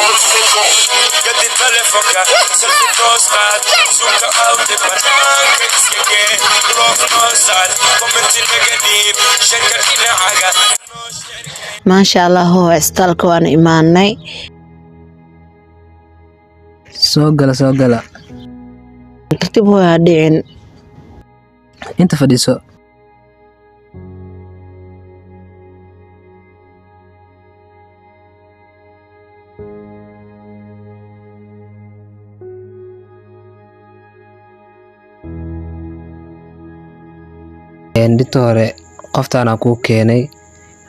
قد التلفونك سلفي توستات زوكا او دبنانك اسكي روح نوصل كومنت المقديم شكر الى عقا ما شاء الله هو استالك وان إيماني soo gala ترتيب هو هادين inta fadhiiso inta hore qoftaan aan ku keenay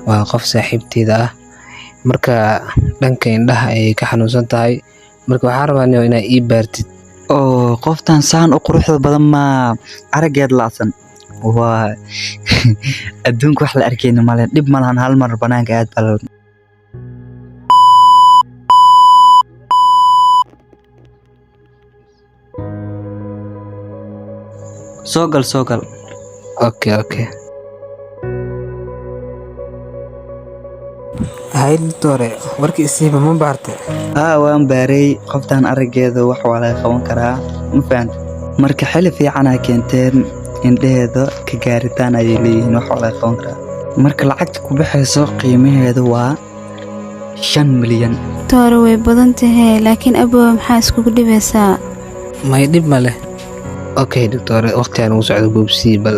waa qof saaxiibteeda ah marka dhanka indhaha ay ka xanuunsan tahay marka waxaan rabaa inaad ii baartid oo qoftan saan u quruxda badan ma arageed laasan waa adduunka wax la arkayna male dib malahan hal mar banaanka aad bal soo gal okay hay doctore warkii isiiba ma baartay waan baaray qoftan arageeda wax waa laga qaban karaa ma fahanti marka xilli fiican ay keenteen indheeda ka gaaritaan ay leeyihiin wax waa laga qaban karaa marka lacagta ku baxayso qiimaheedu waa 5 milyan toore way badan tahay laakiin aboo maxaa iskugu dhibaysaa may dhib ma leh okay doctore waqtigan uu socdo boobsii bal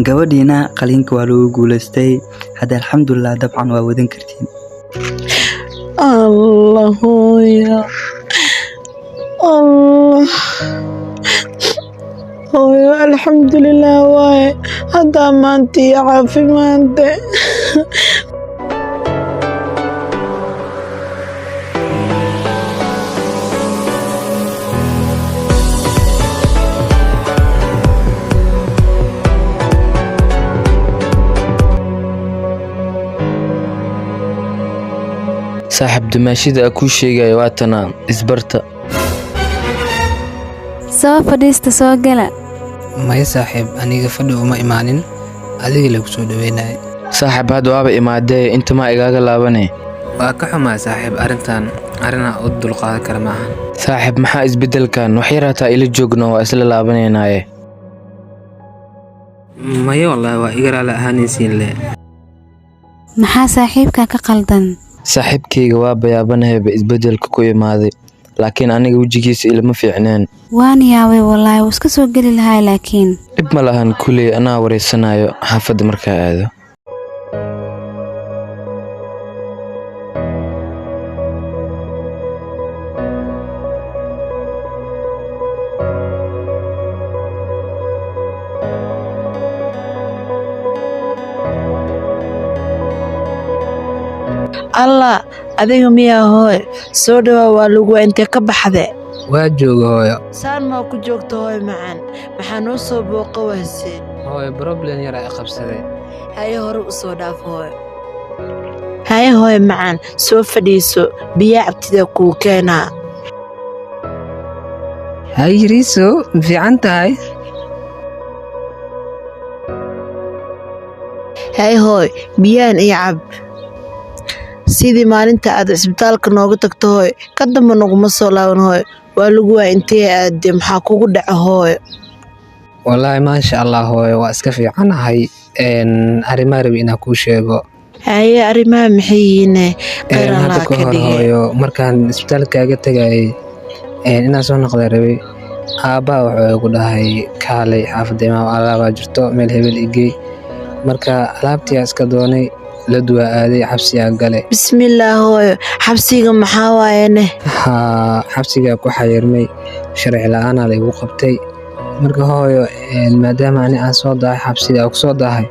gabadhiina qaliinka waa lagu guuleystay hadda alxamdulillah dabcan waa wadan kartiin الله يا الله هو الحمد لله واي هذا ما انت عافي ما انت saaxib dumaashida ku sheegay waatana isbarta soo fadhiista soo gala may saaxib aniga fadhi uma imaanin adiga lagu soo dhaweynay saaxib had waaba imaadee inta ma igaaga laabanay waa ka xumaa saaxib arina u dulqaadan kara maaha saaxib maxaa isbedelkan wax yaraataa ila joogno waa isla laabanaynaay maye wallahi waa igara la ahaanaysiin le maxaa saaxiibka ka qaldan saaxiibkayga waa bayaabanahay isbedelka ku imaaday laakiin aniga wajigiisa ilama fiicneen waan yaabay wallahi wuu iska soo geli lahaa laakiin dib ma lahan kuley anaa wareysanayo xaafadda markaa aado الله adiga miyaa hooy soo dhawaa waa lagu intee ka baxde waa jooga hooyo saan ma ku joogto hooy macaan maxaa noo soo booqa wayse hooyo problem yar ay qabsaday haye hore u soo dhaaf hooy haye hooy macaan soo fadhiiso biyo cabtida kuu keenaa hayriiso fiican tahay haye hooy biyaan iyo cab sidii maalinta aad isbitaalka nooga tagto hooy ka damba naguma soo laaban hooy waa lagu waa intee aadde maxaa kugu dhaca hooy wallaahi maasha allah hooy waa iska fiicanahay arrimaha rabi inaan kuu sheego haye arrimaha maxay yihiine hadda ka hor hooyo markaan isbitaalkaaga tagayay inaan soo noqda rabay aabbaa wuxuu igu dhahay kaalay xaafadda imaam alaabaa jirto meel hebel igey marka alaabtiyaa iska doonay la duwaa aaday xabsigaa gale bismillaah hooyo xabsiga maxaa waayene xabsigaa ku xayirmay sharci la-aanaa laygu qabtay marka hooyo maadaama ani aan soo dahay xabsiga ku soo dahay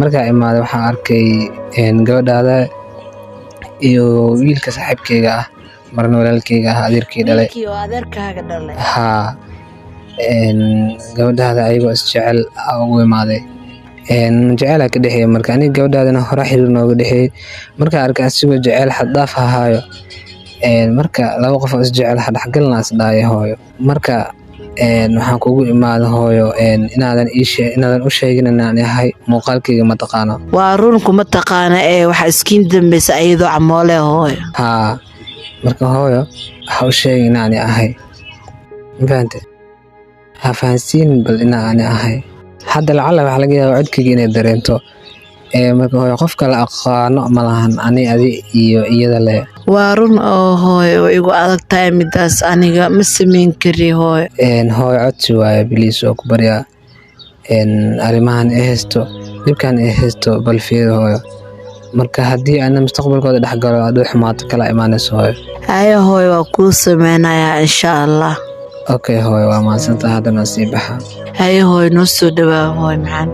markaa imaaday waxaan arkay gabadhaada iyo wiilka saaxiibkayga ah marna walaalkayga ah adeerkii dhalay wiilkii oo adeerkaaga dhalay haa gabadhaada ayagoo isjecel ugu imaaday jaceylaa ka dhexeeya marka aniga gabadhaadana hore xiriir nooga dhexeeyey markaa arkay asigoo jeceyl xad dhaaf ahaayo marka laba qof oo isjecel dhexgalna isdhaaya hooyo marka waxaan kugu imaada hooyo inaadan u sheegin inaan yahay muuqaalkayga ma taqaano waa run kuma taqaana waxa iskiin dambaysa ayadoo camoole hooyo haa marka hooyo waxa u sheegay inaan ahay mafahante ha fahansiinin bal inaan ahay hadda lacala waxaa laga yaabaa codkayga inay dareento marka hooyo qofka la aqaano malahan adi iyo iyada le waa run oo hooyo way igu adag tahay midaas aniga ma samayn kari hooyo hooyo codsi waaye biliis oo ku baryaa arrimahan ay haysto dhibkan ay haysto bal fiir hooyo marka haddii ana mustaqbalkooda dhex galo hadduu xumaato kala imaanayso hooyo haye hooyo waa kuu sameynayaa insha allah okay hooyo waa mahadsantahay haddana sii baxa haye hooyo noo soo dhawaa hooyo maxaan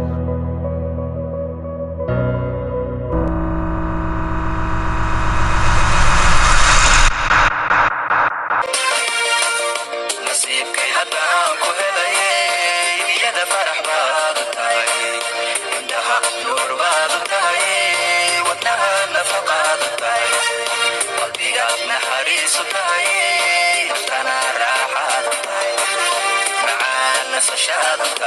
Shut up,